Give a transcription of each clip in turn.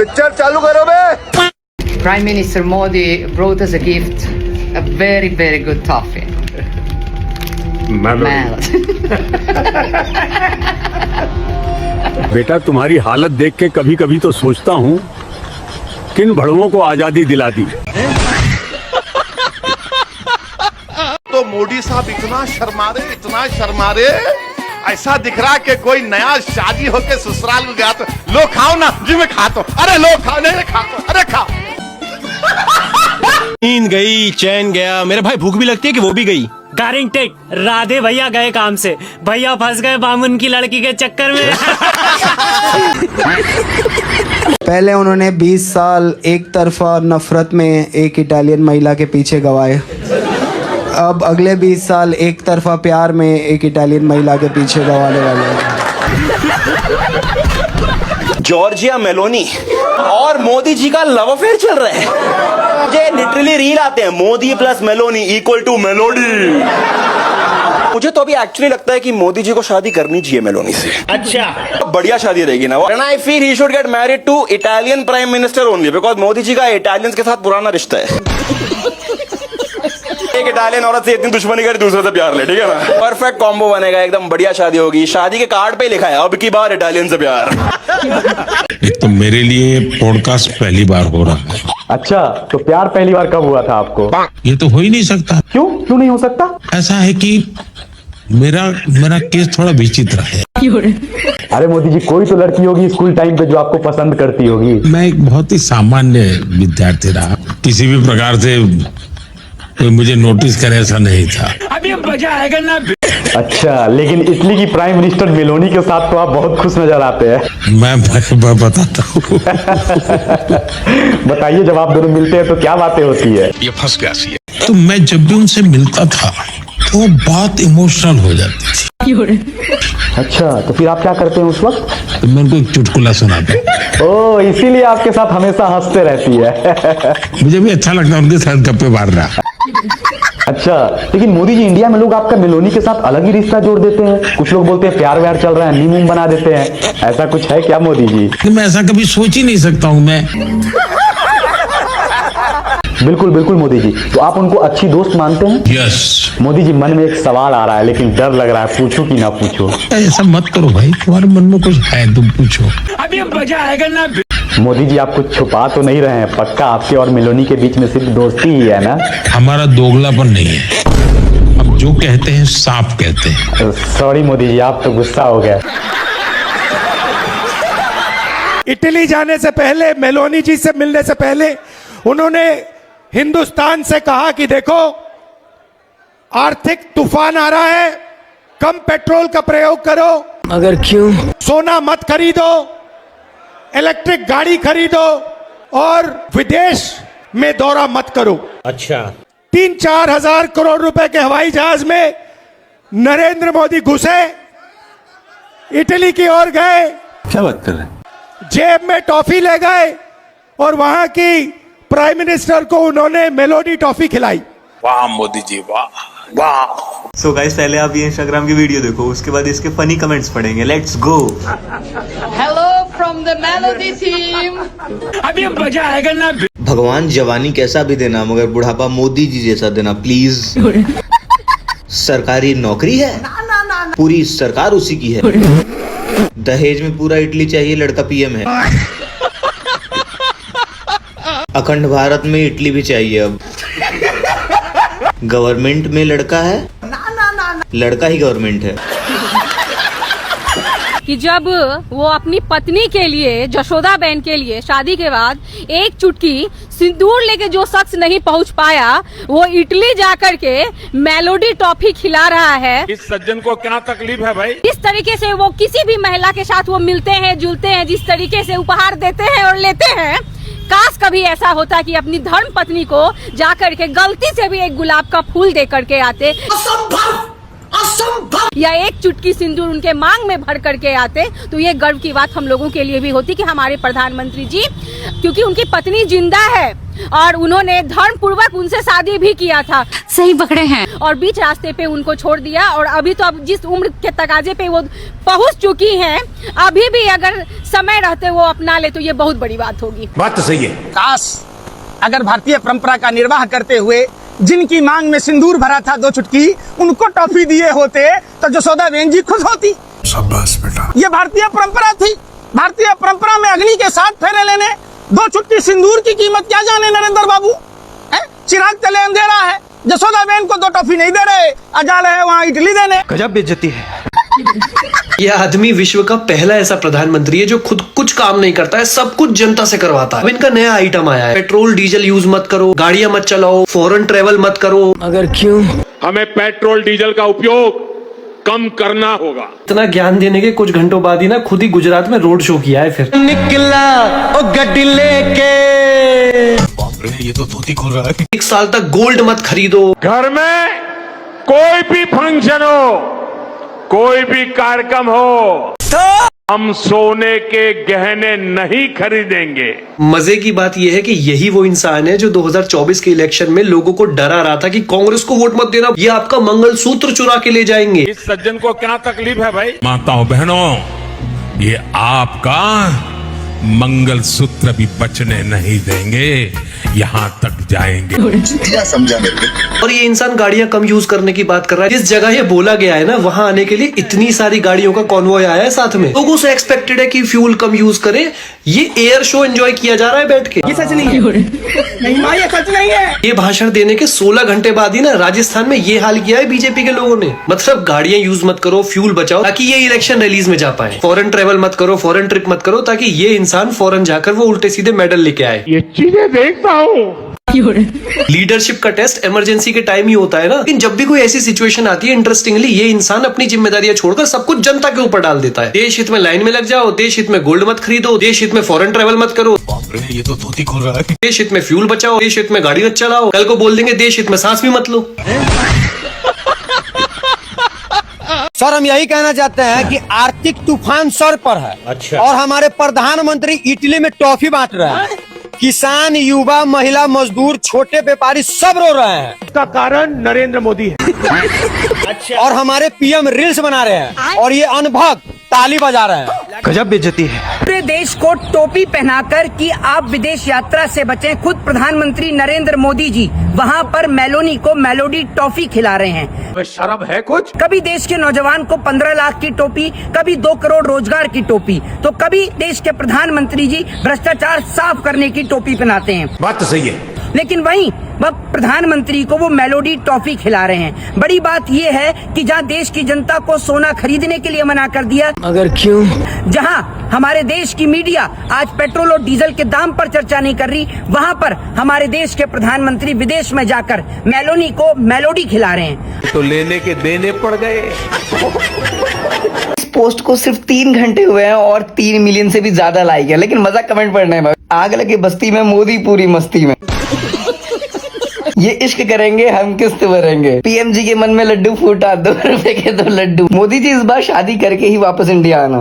Picture चालू करो बे। Prime Minister Modi brought us a gift, a very, very good toffee. बेटा तुम्हारी हालत देख के कभी कभी तो सोचता हूँ किन भड़वों को आजादी दिला दी। तो मोदी साहब इतना शर्मा रहे ऐसा दिख रहा कि कोई नया शादी होके ससुराल में गया तो लो खाओ ना जी मैं खाता हूं। अरे लो खाओ नहीं खाओ अरे खाओ। नींद गई चैन गया, मेरे भाई भूख भी लगती है कि वो भी गई। गारिंग टेक राधे भैया गए काम से, भैया फंस गए बामुन की लड़की के चक्कर में। पहले उन्होंने 20 साल एक तरफा नफरत में एक इटालियन महिला के पीछे गवाए, अब अगले 20 साल एक तरफा प्यार में एक इटालियन महिला के पीछे गवाने वाले हैं। जॉर्जिया मेलोनी और मोदी जी का लव अफेयर चल रहा है। मुझे लिटरली रील आते हैं Modi plus Meloni equal to melody. मुझे तो अभी एक्चुअली लगता है कि मोदी जी को शादी करनी चाहिए मेलोनी से। अच्छा बढ़िया शादी रहेगी ना। And I feel he should get married to Italian prime minister only because Modi ji का इटालियंस के साथ पुराना रिश्ता है। एक इटालियन औरत से इतनी दुश्मनी करे दूसरे से प्यार ले, ठीक है ना। परफेक्ट कॉम्बो बनेगा, एकदम बढ़िया शादी होगी। शादी के कार्ड पे लिखा है अब की बार इटालियन से प्यार। एक तो मेरे लिए पॉडकास्ट पहली बार हो रहा है। अच्छा तो प्यार पहली बार कब हुआ था आपको? ये तो हो ही नहीं सकता। क्यों नहीं हो सकता? ऐसा है कि मेरा केस थोड़ा विचित्र है। अरे मोदी जी कोई तो लड़की होगी स्कूल टाइम पे जो आपको पसंद करती होगी। मैं एक बहुत ही सामान्य विद्यार्थी रहा, किसी भी प्रकार से कोई मुझे नोटिस करे ऐसा नहीं था। अभी मजा आएगा ना। अच्छा लेकिन इटली की प्राइम मिनिस्टर मेलोनी के साथ तो आप बहुत खुश नजर आते हैं। मैं बताता हूँ। बताइए जब आप दोनों मिलते हैं तो क्या बातें होती है? ये फंस गया सी है। तो मैं जब भी उनसे मिलता था तो वो बहुत इमोशनल हो जाती थी। अच्छा तो फिर आप क्या करते हैं उस वक्त? तो मैं उनको एक चुटकुला सुनाता। ओह इसीलिए आपके साथ हमेशा हंसते रहती है। मुझे भी अच्छा लगता है उनके साथ गप्पे मारना। अच्छा लेकिन मोदी जी इंडिया में लोग आपका मेलोनी के साथ अलग ही रिश्ता जोड़ देते हैं। कुछ लोग बोलते हैं प्यार व्यार चल रहा है, नीमूम बना देते हैं। ऐसा कुछ है क्या मोदी जी? मैं ऐसा कभी सोच ही नहीं सकता हूँ मैं। बिल्कुल बिल्कुल मोदी जी। तो आप उनको अच्छी दोस्त मानते हैं? यस। मोदी जी मन में एक सवाल आ रहा है लेकिन डर लग रहा है, पूछूं कि ना पूछूं? ऐसा मत करो भाई, तुम्हारे मन में कुछ है तुम पूछो। अभी मजा आएगा ना। मोदी जी आप कुछ छुपा तो नहीं रहे हैं? पक्का आपके और मेलोनी के बीच में सिर्फ दोस्ती ही है ना? हमारा दोगलापन नहीं है, हम जो कहते हैं साफ कहते हैं। सॉरी मोदी जी आप तो गुस्सा हो गए। इटली जाने से पहले, मेलोनी जी से मिलने से पहले उन्होंने हिंदुस्तान से कहा कि देखो आर्थिक तूफान आ रहा है, कम पेट्रोल का प्रयोग करो। मगर क्यों? सोना मत खरीदो, इलेक्ट्रिक गाड़ी खरीदो और विदेश में दौरा मत करो। अच्छा 3-4 हजार करोड़ रुपए के हवाई जहाज में नरेंद्र मोदी घुसे, इटली की ओर गए। क्या बात कर रहे हैं? जेब में टॉफी ले गए और वहां की प्राइम मिनिस्टर को उन्होंने मेलोडी टॉफी खिलाई। वाह मोदी जी वाह वाह। सो गाइस पहले आप ये इंस्टाग्राम की वीडियो देखो, उसके बाद इसके फनी कमेंट्स पढ़ेंगे। Let's go. Hello from the Melody team. अभी मजा आएगा ना। भगवान जवानी कैसा भी देना मगर बुढ़ापा मोदी जी जैसा देना प्लीज। सरकारी नौकरी है, पूरी सरकार उसी की है। दहेज में पूरा इटली चाहिए, लड़का पीएम है। अखंड भारत में इटली भी चाहिए। अब गवर्नमेंट में लड़का है, लड़का ही गवर्नमेंट है। कि जब वो अपनी पत्नी के लिए, जशोदा बहन के लिए शादी के बाद एक चुटकी सिंदूर लेके जो शख्स नहीं पहुंच पाया, वो इटली जाकर के मेलोडी टॉफी खिला रहा है। इस सज्जन को क्या तकलीफ है भाई? इस तरीके से वो किसी भी महिला के साथ वो मिलते हैं, जुलते हैं, जिस तरीके से उपहार देते हैं और लेते हैं, काश कभी ऐसा होता कि अपनी धर्म पत्नी को जाकर के गलती से भी एक गुलाब का फूल दे करके आते, या एक चुटकी सिंदूर उनके मांग में भर करके आते, तो ये गर्व की बात हम लोगों के लिए भी होती कि हमारे प्रधानमंत्री जी, क्योंकि उनकी पत्नी जिंदा है और उन्होंने धर्म पूर्वक उनसे शादी भी किया था। सही पकड़े हैं। और बीच रास्ते पे उनको छोड़ दिया, और अभी तो अब जिस उम्र के तकाजे पे वो पहुंच चुकी हैं, अभी भी अगर समय रहते वो अपना ले तो ये बहुत बड़ी बात होगी। बात तो सही है। काश अगर भारतीय परंपरा का निर्वाह करते हुए जिनकी मांग में सिंदूर भरा था 2 चुटकी, उनको टॉफी दिए होते तो जसोदा बेन जी खुश होती। शाबाश बेटा। ये भारतीय परंपरा थी। भारतीय परंपरा में अग्नि के 7 फेरे लेने, 2 चुटकी सिंदूर की कीमत क्या जाने नरेंद्र बाबू। चिराग तले अंधेरा है, जसोदा बेन को 2 टॉफी नहीं दे रहे, जा रहे हैं वहाँ इडली देने। गजब बेइज्जती है। यह आदमी विश्व का पहला ऐसा प्रधानमंत्री है जो खुद कुछ काम नहीं करता है, सब कुछ जनता से करवाता है। अब इनका नया आइटम आया है, पेट्रोल डीजल यूज मत करो, गाड़ियां मत चलाओ, फॉरेन ट्रेवल मत करो। मगर क्यों? हमें पेट्रोल डीजल का उपयोग कम करना होगा। इतना ज्ञान देने के कुछ घंटों बाद ही ना खुद ही गुजरात में रोड शो किया है। फिर निकला ओ गड्डी लेके, ये तो धोती खोल रहा है। 1 साल तक गोल्ड मत खरीदो। घर में कोई भी फंक्शन हो, कोई भी कार्यक्रम हो, हम सोने के गहने नहीं खरीदेंगे। मजे की बात यह है कि यही वो इंसान है जो 2024 के इलेक्शन में लोगों को डरा रहा था कि कांग्रेस को वोट मत देना, ये आपका मंगलसूत्र चुरा के ले जाएंगे। इस सज्जन को क्या तकलीफ है भाई? माताओं बहनों, ये आपका मंगलसूत्र भी बचने नहीं देंगे, यहाँ तक जाएंगे। क्या समझा मेरे को? और ये इंसान गाड़ियां कम यूज करने की बात कर रहा है। जिस जगह ये बोला गया है ना, वहां आने के लिए इतनी सारी गाड़ियों का कॉन्वॉय आया है साथ में। लोगों से एक्सपेक्टेड है कि फ्यूल कम यूज करें, ये एयर शो एंजॉय किया जा रहा है बैठ के। ये सच नहीं है। नहीं माँ, ये सच नहीं है। ये भाषण देने के 16 घंटे बाद ही ना राजस्थान में ये हाल किया है बीजेपी के लोगों ने। मतलब गाड़ियां यूज मत करो, फ्यूल बचाओ, ताकि ये इलेक्शन रैलीज में जा पाए। फॉरेन ट्रेवल मत करो, फॉरेन ट्रिप मत करो, ताकि ये इंसान फॉरेन जाकर वो उल्टे सीधे मेडल लेके आए। ये चीजें देखता हूँ। लीडरशिप का टेस्ट इमरजेंसी के टाइम ही होता है ना। लेकिन जब भी कोई ऐसी सिचुएशन आती है, इंटरेस्टिंगली ये इंसान अपनी जिम्मेदारियां छोड़कर सब कुछ जनता के ऊपर डाल देता है। देश हित में लाइन में लग जाओ, देश हित में गोल्ड मत खरीदो, देश हित में फॉरेन ट्रेवल मत करो, ये तो धोती खोल रहा है। देश हित में फ्यूल बचाओ, देश हित में गाड़ी मत चलाओ, कल को बोल देंगे देश हित में सांस भी मत लो। सर हम यही कहना चाहते हैं कि आर्थिक तूफान सर पर है। अच्छा। और हमारे प्रधानमंत्री इटली में टॉफी बांट रहे हैं। किसान, युवा, महिला, मजदूर, छोटे व्यापारी सब रो रहे हैं। इसका कारण नरेंद्र मोदी है। अच्छा। और हमारे पीएम रील्स बना रहे हैं और ये अनभक्त ताली बजा रहे हैं। गजब बेइज्जती है। पूरे देश को टोपी पहनाकर कि आप विदेश यात्रा से बचें, खुद प्रधानमंत्री नरेंद्र मोदी जी वहां पर मेलोनी को मेलोडी टॉफी खिला रहे हैं। शर्म है कुछ? कभी देश के नौजवान को 15 लाख की टोपी, कभी 2 करोड़ रोजगार की टोपी, तो कभी देश के प्रधानमंत्री जी भ्रष्टाचार साफ करने की टोपी पहनाते हैं। बात तो सही है। लेकिन वहीं वह प्रधानमंत्री को वो मेलोडी टॉफी खिला रहे हैं। बड़ी बात ये है कि जहां देश की जनता को सोना खरीदने के लिए मना कर दिया, मगर क्यों? जहां हमारे देश की मीडिया आज पेट्रोल और डीजल के दाम पर चर्चा नहीं कर रही, वहां पर हमारे देश के प्रधानमंत्री विदेश में जाकर मेलोनी को मेलोडी खिला रहे हैं। तो लेने के देने पड़ गए। इस पोस्ट को सिर्फ 3 घंटे हुए हैं और 3 मिलियन से भी ज्यादा लाइक है, लेकिन मजा कमेंट पढ़ना है भाई। आग लगे बस्ती में, मोदी पूरी मस्ती में। ये इश्क करेंगे, हम किस्त भरेंगे। पीएम जी के मन में लड्डू फूटा, 2 रुपए के 2 लड्डू। मोदी जी इस बार शादी करके ही वापस इंडिया आना।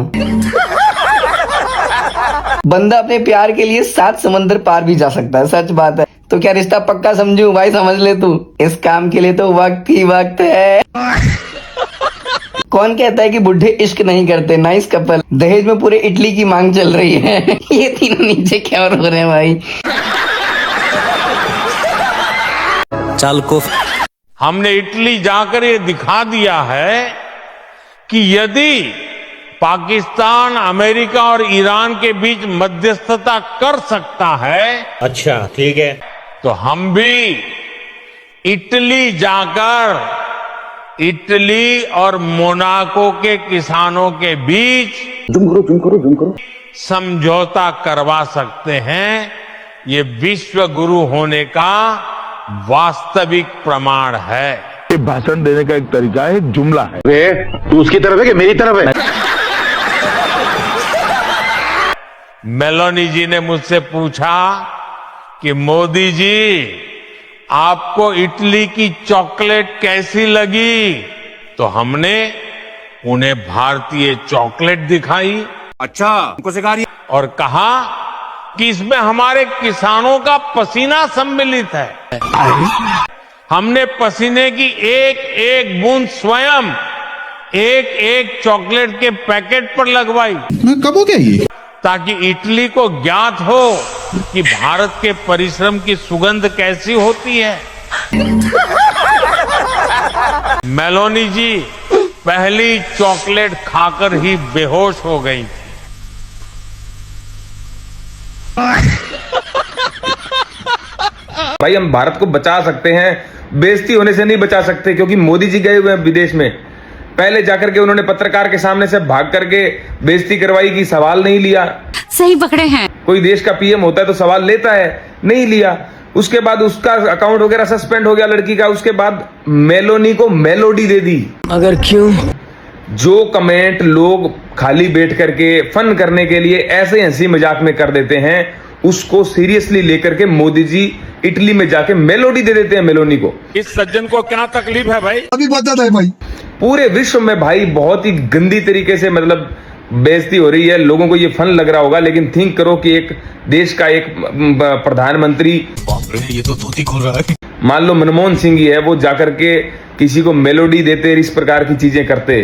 बंदा अपने प्यार के लिए 7 समंदर पार भी जा सकता है, सच बात है। तो क्या रिश्ता पक्का समझूं भाई? समझ ले तू, इस काम के लिए तो वक्त ही वक्त है। कौन कहता है कि बुढ़े इश्क नहीं करते? Nice couple. दहेज में पूरे इटली की मांग चल रही है। ये तीनों नीचे क्या रो रहे हैं भाई? चल को हमने इटली जाकर ये दिखा दिया है कि यदि पाकिस्तान, अमेरिका और ईरान के बीच मध्यस्थता कर सकता है, अच्छा ठीक है, तो हम भी इटली जाकर इटली और मोनाको के किसानों के बीच समझौता करवा सकते हैं। ये विश्व गुरु होने का वास्तविक प्रमाण है। ये भाषण देने का एक तरीका है, एक जुमला है। तू उसकी तरफ है कि मेरी तरफ है? मेलोनी जी ने मुझसे पूछा कि मोदी जी आपको इटली की चॉकलेट कैसी लगी, तो हमने उन्हें भारतीय चॉकलेट दिखाई। अच्छा, उनको सिखा रही और कहा कि इसमें हमारे किसानों का पसीना सम्मिलित है। हमने पसीने की एक एक बूंद स्वयं एक एक चॉकलेट के पैकेट पर लगवाई। कब हो गया ये? ताकि इटली को ज्ञात हो कि भारत के परिश्रम की सुगंध कैसी होती है। मेलोनी जी पहली चॉकलेट खाकर ही बेहोश हो गई थी। भाई हम भारत को बचा सकते हैं, बेइज्जती होने से नहीं बचा सकते, क्योंकि मोदी जी गए हुए हैं विदेश में। पहले जाकर के उन्होंने पत्रकार के सामने से भाग करके बेइज्जती करवाई की सवाल नहीं लिया। सही पकड़े हैं। कोई देश का पीएम होता है तो सवाल लेता है, नहीं लिया। उसके बाद उसका अकाउंट वगैरह सस्पेंड हो गया लड़की का। उसके बाद मेलोनी को मेलोडी दे दी। अगर क्यों? जो कमेंट लोग खाली बैठ करके फन करने के लिए ऐसे हंसी मजाक में कर देते हैं, उसको सीरियसली लेकर के मोदी जी इटली में जाके मेलोडी दे देते हैं मेलोनी को। इस सज्जन को क्या तकलीफ है भाई? अभी बता है भाई। पूरे विश्व में भाई बहुत ही गंदी तरीके से मतलब बेइज्जती हो रही है। लोगों को ये फन लग रहा होगा, लेकिन थिंक करो कि एक देश का एक प्रधानमंत्री, ये तो धोती खोल रहा है। मान लो मनमोहन सिंह ही है, वो जाकर के किसी को मेलोडी देते, इस प्रकार की चीजें करते।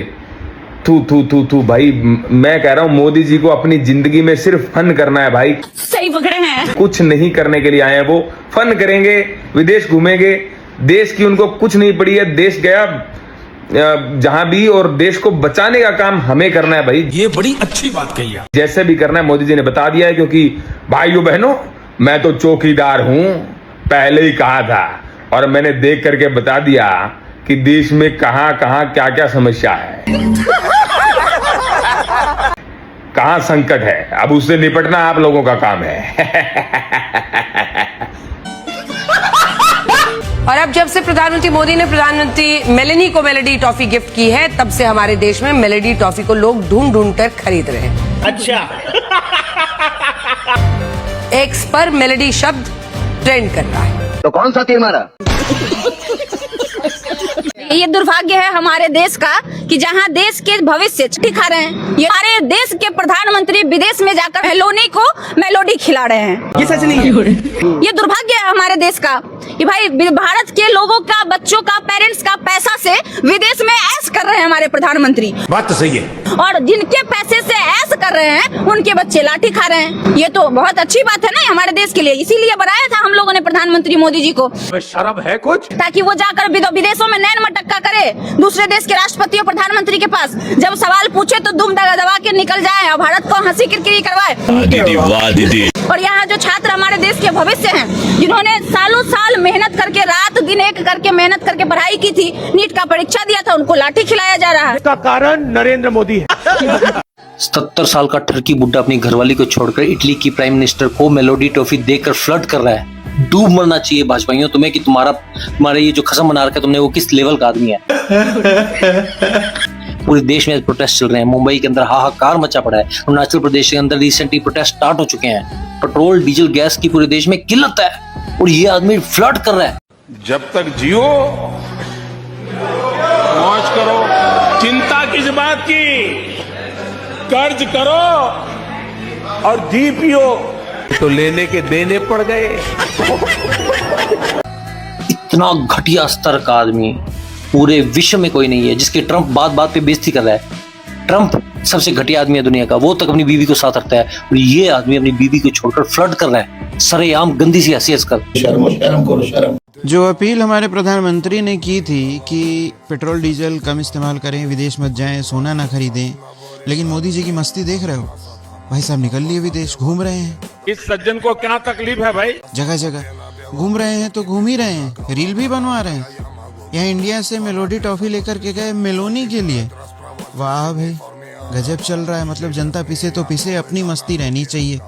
थू थू थू थू भाई, मैं कह रहा हूँ मोदी जी को अपनी जिंदगी में सिर्फ फन करना है भाई। सही पकड़े हैं। कुछ नहीं करने के लिए आए हैं, वो फन करेंगे, विदेश घूमेंगे। देश की उनको कुछ नहीं पड़ी है, देश गया जहां भी, और देश को बचाने का काम हमें करना है भाई। ये बड़ी अच्छी बात कही है। जैसे भी करना है मोदी जी ने बता दिया है, क्योंकि भाइयों बहनों मैं तो चौकीदार हूं, पहले ही कहा था, और मैंने देख करके बता दिया कि देश में कहां कहां क्या क्या समस्या है, कहां संकट है। अब उससे निपटना आप लोगों का काम है। और अब जब से प्रधानमंत्री मोदी ने प्रधानमंत्री मेलेनी को मेलोडी टॉफी गिफ्ट की है, तब से हमारे देश में मेलोडी टॉफी को लोग ढूंढ ढूंढ कर खरीद रहे हैं। अच्छा। एक्स पर मेलोडी शब्द ट्रेंड कर रहा है। तो कौन सा तीर मारा? ये दुर्भाग्य है हमारे देश का कि जहां देश के भविष्य दिखा रहे हैं, ये हमारे देश के प्रधानमंत्री विदेश में जाकर मेलोनी को मेलोडी खिला रहे हैं। ये सच नहीं है। ये दुर्भाग्य है हमारे देश का कि भाई भारत के लोगों का, बच्चों का, पेरेंट्स का पैसा से विदेश में ऐश कर रहे हैं हमारे प्रधानमंत्री। बात तो सही है। और जिनके पैसे से ऐश कर रहे हैं उनके बच्चे लाठी खा रहे हैं। ये तो बहुत अच्छी बात है ना हमारे देश के लिए। इसीलिए बनाया था हम लोगों ने प्रधानमंत्री मोदी जी को, शर्म है कुछ? ताकि वो जाकर विदेशों में नैन मटक्का करे दूसरे देश के राष्ट्रपति और प्रधानमंत्री के पास, जब सवाल पूछे तो दुम दबा के निकल जाए और भारत को हंसी किरकिरी करवाए। और यहाँ जो छात्र हमारे देश के भविष्य हैं, जिन्होंने सालों साल मेहनत करके, रात दिन एक करके मेहनत करके पढ़ाई की थी, नीट का परीक्षा दिया था, उनको लाठी खिलाया जा रहा है। इसका कारण नरेंद्र मोदी है। 70 साल का ठरकी बुड्ढा अपनी घरवाली को छोड़कर इटली की प्राइम मिनिस्टर को मेलोडी टॉफी देकर फ्लर्ट कर रहा है। डूब मरना चाहिए भाजपाइयों तुम्हें कि तुम्हारे ये जो खसम बना रखा है तुमने, वो किस लेवल का आदमी है। पूरे देश में प्रोटेस्ट चल रहे हैं। मुंबई के अंदर हाहाकार मचा पड़ा है। अरुणाचल प्रदेश के अंदर रिसेंटली प्रोटेस्ट स्टार्ट हो चुके हैं। पेट्रोल डीजल गैस की पूरे देश में किल्लत है, और ये आदमी फ्लर्ट कर रहा है। जब तक जियो मौज करो, चिंता किस बात की, कर्ज करो और घी पियो तो लेने के देने पड़ गए। इतना घटिया स्तर का आदमी पूरे विश्व में कोई नहीं है, जिसके ट्रंप बात बात पे बेइज्जती कर रहा है। ट्रंप सबसे घटिया आदमी है दुनिया का, वो तक अपनी बीवी को साथ रखता है, और ये आदमी अपनी बीवी को छोड़कर फ्लर्ट कर रहा है सरेआम गंदी सी हंसी हंसकर। शर्म करो शर्म। जो अपील हमारे प्रधानमंत्री ने की थी कि पेट्रोल डीजल कम इस्तेमाल करें, विदेश मत जाएं, सोना ना खरीदें, लेकिन मोदी जी की मस्ती देख रहे हो। भाई साहब निकल लिए विदेश, घूम रहे हैं। इस सज्जन को क्या तकलीफ है भाई? जगह जगह घूम रहे हैं तो घूम ही रहे हैं, रील भी बनवा रहे हैं। यहाँ इंडिया से मेलोडी टॉफी लेकर के गए मेलोनी के लिए। वाह भाई गजब चल रहा है। मतलब जनता पिसे तो पिसे, अपनी मस्ती रहनी चाहिए।